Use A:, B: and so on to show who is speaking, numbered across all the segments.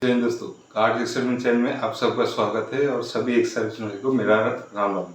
A: जय हिंद दोस्तों, card experiment channel में आप सबका स्वागत है और सभी एक सर्विस को मेरा राम राम।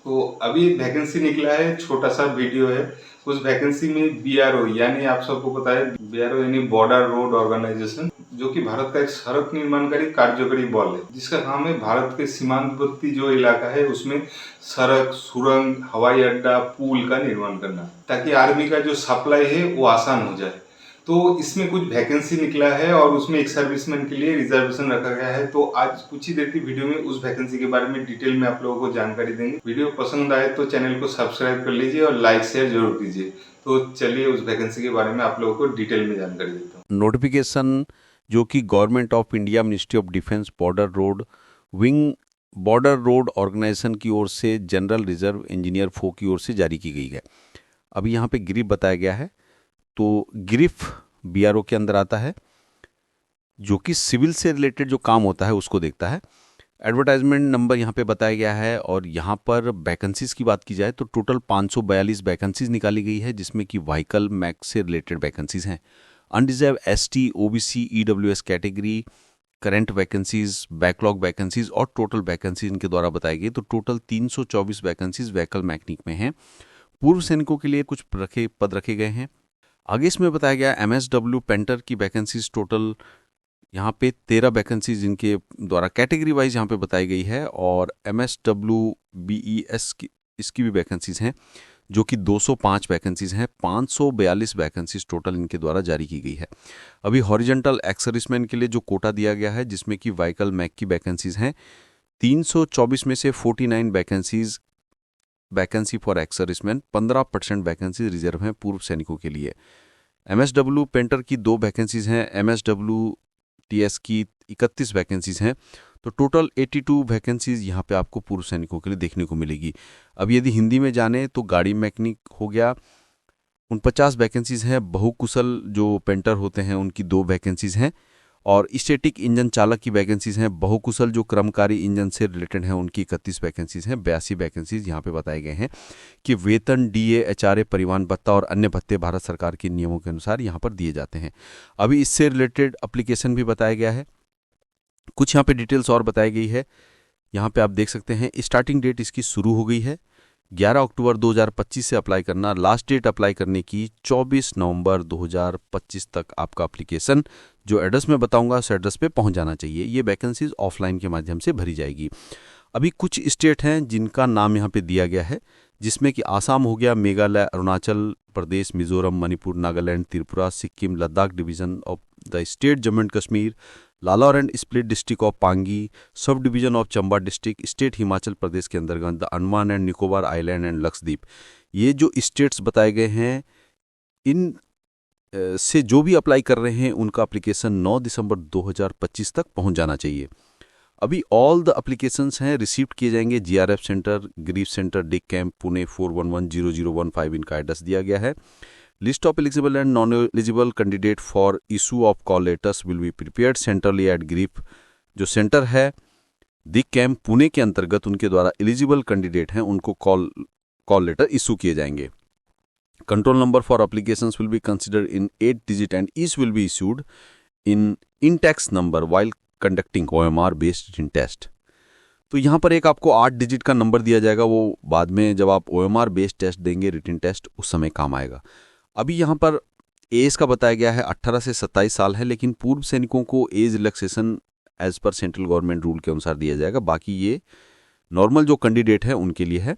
A: तो अभी एक वैकेंसी निकला है, छोटा सा वीडियो है। उस वैकेंसी में बीआरओ यानी आप सबको पता है बीआरओ यानी बॉर्डर रोड ऑर्गेनाइजेशन, जो कि भारत का एक सड़क निर्माणकारी कार्यकारी बल है, जिसका काम है भारत के सीमांतवर्ती जो इलाका है उसमें सड़क, सुरंग, हवाई अड्डा, पुल का निर्माण करना, ताकि आर्मी का जो सप्लाई है वो आसान हो जाए। तो इसमें कुछ वैकेंसी निकला है और उसमें एक सर्विसमैन के लिए रिजर्वेशन रखा गया है। तो आज कुछ ही देर की वीडियो में उस वैकेंसी के बारे में डिटेल में आप लोगों को जानकारी देंगे। वीडियो पसंद आए तो चैनल को सब्सक्राइब कर लीजिए और लाइक शेयर जरूर कीजिए। तो चलिए उस वैकेंसी के बारे में आप लोगों को डिटेल में जानकारी देता हूँ।
B: नोटिफिकेशन जो कि government of India ministry of defence border road wing border road organisation की ओर से जनरल रिजर्व इंजीनियर 4 की ओर से जारी की गई है। अभी यहाँ पे गिरिफ बताया गया है, तो गिरिफ बीआरओ के अंदर आता है, जो कि सिविल से रिलेटेड जो काम होता है उसको देखता है। एडवर्टाइजमेंट नंबर यहाँ पे बताया गया है और यहाँ पर वैकेंसीज की बात की जाए तो टोटल 542 वैकेंसीज निकाली गई है, जिसमें कि व्हीकल मैक से रिलेटेड वैकेंसीज हैं। Unreserved ST, OBC, EWS category, current vacancies, backlog vacancies और टोटल वैकेंसीज इनके द्वारा बताई गई। तो टोटल 324 वैकेंसीज व्हीकल मैकेनिक में हैं। पूर्व सैनिकों के लिए कुछ पद रखे गए हैं। आगे इसमें बताया गया एमएसडब्ल्यू पेंटर की वैकेंसीज टोटल यहाँ पे 13 वैकेंसीज इनके द्वारा कैटेगरी वाइज यहाँ पे बताई गई है, और एमएसडब्ल्यू बीईएस की इसकी भी वैकेंसीज हैं, जो कि 205 वैकेंसीज हैं। 542 वैकेंसीज टोटल इनके द्वारा जारी की गई है। अभी हॉरिजॉन्टल एक्स सर्विसमैन के लिए जो कोटा दिया गया है, जिसमें कि व्हीकल मैक की वैकेंसीज हैं, 324 में से 49 vacancies vacancy for ex serviceman, 15% vacancy reserve हैं पूर्व सैनिकों के लिए। एमएसडब्ल्यू पेंटर की 2 वैकेंसीज हैं, एमएसडब्ल्यू टीएस की 31 वैकेंसीज हैं। तो टोटल 82 वैकेंसीज यहाँ पे आपको पूर्व सैनिकों के लिए देखने को मिलेगी। अब यदि हिंदी में जाने तो गाड़ी मैकेनिक हो गया, 49 वैकेंसीज हैं। बहुकुशल जो पेंटर होते हैं उनकी 2 वैकेंसीज हैं, और स्टैटिक इंजन चालक की वैकेंसीज हैं। बहुकुशल जो क्रमकारी इंजन से रिलेटेड हैं उनकी 31 वैकेंसीज हैं। 82 वैकेंसीज यहाँ पे बताए गए हैं कि वेतन, डीए, एचआरए, परिवहन भत्ता और अन्य भत्ते भारत सरकार के नियमों के अनुसार यहाँ पर दिए जाते हैं। अभी इससे रिलेटेड एप्लीकेशन भी बताया गया है। कुछ यहाँ पे डिटेल्स और बताई गई है। यहाँ पे आप देख सकते हैं स्टार्टिंग डेट इसकी शुरू हो गई है 11 अक्टूबर 2025 से अप्लाई करना। लास्ट डेट अप्लाई करने की 24 नवंबर 2025 तक आपका एप्लीकेशन, जो एड्रेस मैं बताऊंगा उस एड्रेस पे पहुंच जाना चाहिए। ये वैकेंसीज ऑफलाइन के माध्यम से भरी जाएगी। अभी कुछ स्टेट हैं जिनका नाम यहाँ पे दिया गया है, जिसमें कि आसाम हो गया, Meghalaya, Arunachal Pradesh, Mizoram, Manipur, Nagaland, Tripura, Sikkim, Ladakh division of the state Jammu and Kashmir, Lahaul and Spiti district of Pangi, sub division of Chamba district, state Himachal Pradesh के अंतर्गत the Andaman and Nicobar island and Lakshadweep. ये जो स्टेट्स बताए गए हैं, इन से जो भी अप्लाई कर रहे हैं उनका एप्लीकेशन 9 दिसंबर 2025 तक पहुंच जाना चाहिए। अभी ऑल द एप्लीकेशंस हैं रिसीव्ड किए जाएंगे जीआरएफ सेंटर, ग्रीफ सेंटर, डिक कैंप, पुणे 41100015। इनका एड्रेस दिया गया है। List of eligible and non eligible candidate for issue of call letters will be prepared centrally at GREF. जो सेंटर है दिक कैंप पुणे के अंतर्गत, उनके द्वारा एलिजिबल कैंडिडेट हैं उनको कॉल लेटर इशू किए जाएंगे। Control number for applications will be considered in 8 digit and each will be issued in index number while conducting OMR based written test. तो यहाँ पर एक आपको 8 डिजिट का नंबर दिया जाएगा, वो बाद में जब आप ओएमआर बेस्ड टेस्ट देंगे, रिटन टेस्ट, उस समय काम आएगा। अभी यहाँ पर एज का बताया गया है 18 से 27 साल है, लेकिन पूर्व सैनिकों को एज रिलैक्सेशन एज पर सेंट्रल गवर्नमेंट रूल के अनुसार दिया जाएगा। बाकी ये नॉर्मल जो कैंडिडेट है उनके लिए है।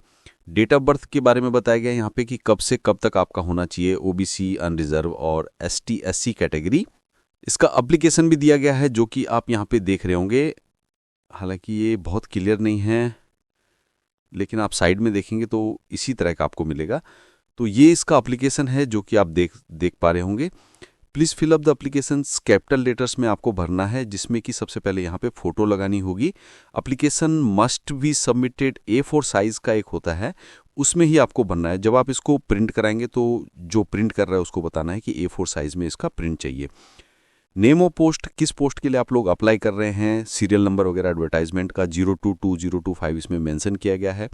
B: डेट ऑफ बर्थ के बारे में बताया गया है यहाँ पे कि कब से कब तक आपका होना चाहिए, ओबीसी, अनरिजर्व और एसटी एससी कैटेगरी। इसका एप्लीकेशन भी दिया गया है, जो कि आप यहाँ पे देख रहे होंगे। हालांकि ये बहुत क्लियर नहीं है, लेकिन आप साइड में देखेंगे तो इसी तरह का आपको मिलेगा। तो ये इसका एप्लीकेशन है जो कि आप देख पा रहे होंगे। Please fill up the application capital letters में आपको भरना है, जिसमें कि सबसे पहले यहाँ पे फोटो लगानी होगी। Application must be submitted A4 size का एक होता है, उसमें ही आपको भरना है। जब आप इसको प्रिंट कराएंगे तो जो प्रिंट कर रहा है उसको बताना है कि A4 साइज में इसका प्रिंट चाहिए। नेम ऑफ पोस्ट, किस पोस्ट के लिए आप लोग अप्लाई कर रहे हैं, सीरियल नंबर वगैरह एडवर्टाइजमेंट का 022 इसमें मेंशन किया गया है।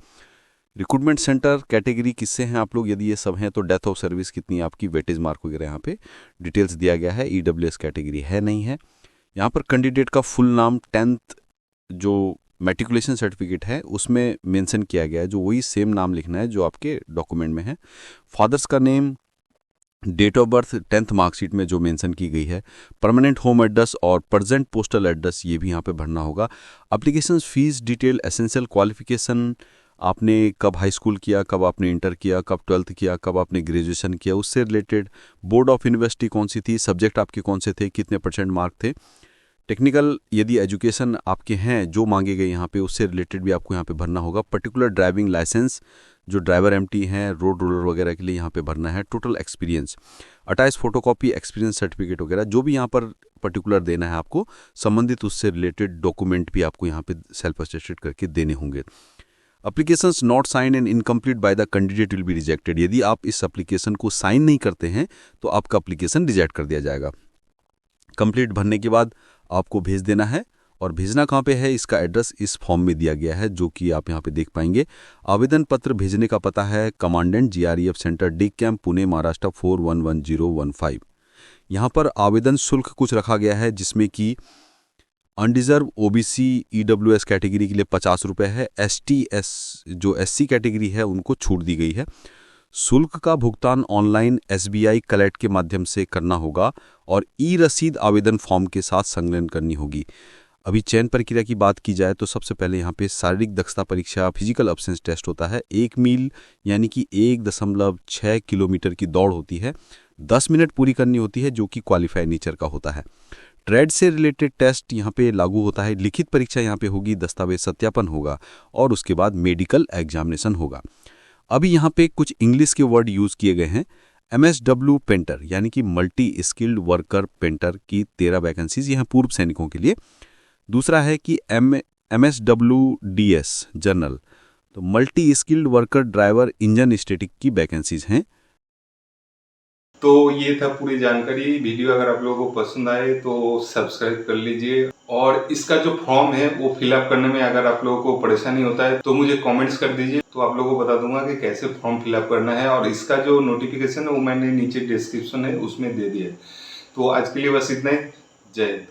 B: रिक्रूटमेंट सेंटर, कैटेगरी किससे हैं आप लोग, यदि ये सब हैं तो डेथ ऑफ सर्विस कितनी आपकी, वेटेज मार्क वगैरह यहाँ पे डिटेल्स दिया गया है। ईडब्ल्यूएस कैटेगरी है नहीं है। यहाँ पर कैंडिडेट का फुल नाम 10th जो मैट्रिकुलेशन सर्टिफिकेट है उसमें मेंशन किया गया है, जो वही सेम नाम लिखना है जो आपके डॉक्यूमेंट में है। फादर्स का name, date of birth 10th marksheet में जो मेंशन की गई है, परमानेंट होम एड्रेस और प्रेजेंट पोस्टल एड्रेस ये भी यहाँ पे भरना होगा। Application fees detail, essential qualification, आपने कब हाई स्कूल किया, कब आपने इंटर किया, कब 12th किया, कब आपने ग्रेजुएशन किया, उससे रिलेटेड, बोर्ड ऑफ यूनिवर्सिटी कौन सी थी, सब्जेक्ट आपके कौन से थे, कितने % मार्क थे, टेक्निकल यदि एजुकेशन आपके हैं जो मांगे गए यहाँ पे उससे रिलेटेड भी आपको यहाँ पे भरना होगा। पर्टिकुलर ड्राइविंग लाइसेंस जो ड्राइवर एमटी हैं, रोड रोलर वगैरह के लिए यहाँ पे भरना है। Total experience, 28 photocopy experience certificate वगैरह जो भी यहाँ पर पर्टिकुलर देना है आपको, संबंधित उससे रिलेटेड डॉक्यूमेंट भी आपको यहाँ पे सेल्फ अटेस्टेड करके देने होंगे। Applications not sign and incomplete by the candidate will be rejected. यदि आप इस एप्लीकेशन को साइन नहीं करते हैं तो आपका एप्लीकेशन रिजेक्ट कर दिया जाएगा। कंप्लीट भरने के बाद आपको भेज देना है, और भेजना कहाँ पे है इसका एड्रेस इस फॉर्म में दिया गया है जो कि आप यहाँ पे देख पाएंगे। आवेदन पत्र भेजने का पता है कमांडेंट GREF सेंटर, डिग कैंप, पुणे, महाराष्ट्र 411015। यहाँ पर आवेदन शुल्क कुछ रखा गया है जिसमें कि अनडिजर्व OBC EWS कैटेगरी के लिए 50 रुपये है, ST जो SC कैटेगरी है उनको छूट दी गई है। शुल्क का भुगतान ऑनलाइन SBI कलेक्ट के माध्यम से करना होगा और रसीद आवेदन फॉर्म के साथ संलग्न करनी होगी। अभी चयन प्रक्रिया की बात की जाए तो सबसे पहले यहाँ पे शारीरिक दक्षता परीक्षा, फिजिकल एब्सेंस टेस्ट होता है। 1 मील यानी कि 1.6 किलोमीटर की दौड़ होती है, 10 मिनट पूरी करनी होती है जो कि क्वालिफाई नेचर का होता है। ट्रेड से रिलेटेड टेस्ट यहाँ पे लागू होता है। लिखित परीक्षा यहाँ पे होगी, दस्तावेज सत्यापन होगा और उसके बाद मेडिकल एग्जामिनेशन होगा। अभी यहाँ पे कुछ इंग्लिश के वर्ड यूज़ किए गए हैं। MSW पेंटर यानी कि मल्टी स्किल्ड वर्कर पेंटर की 13 वैकेंसीज, यह पूर्व सैनिकों के लिए। दूसरा है कि MSWDS जनरल, तो multi skilled worker driver engine static की वैकेंसीज हैं।
A: तो ये था पूरी जानकारी। वीडियो अगर आप लोगों को पसंद आए तो सब्सक्राइब कर लीजिए, और इसका जो फॉर्म है वो फिलअप करने में अगर आप लोगों को परेशानी होता है तो मुझे कमेंट्स कर दीजिए, तो आप लोगों को बता दूंगा कि कैसे फॉर्म फिलअप करना है। और इसका जो नोटिफिकेशन है वो मैंने नीचे डिस्क्रिप्शन है उसमें दे दिया है। तो आज के लिए बस इतना ही। जय हिंद।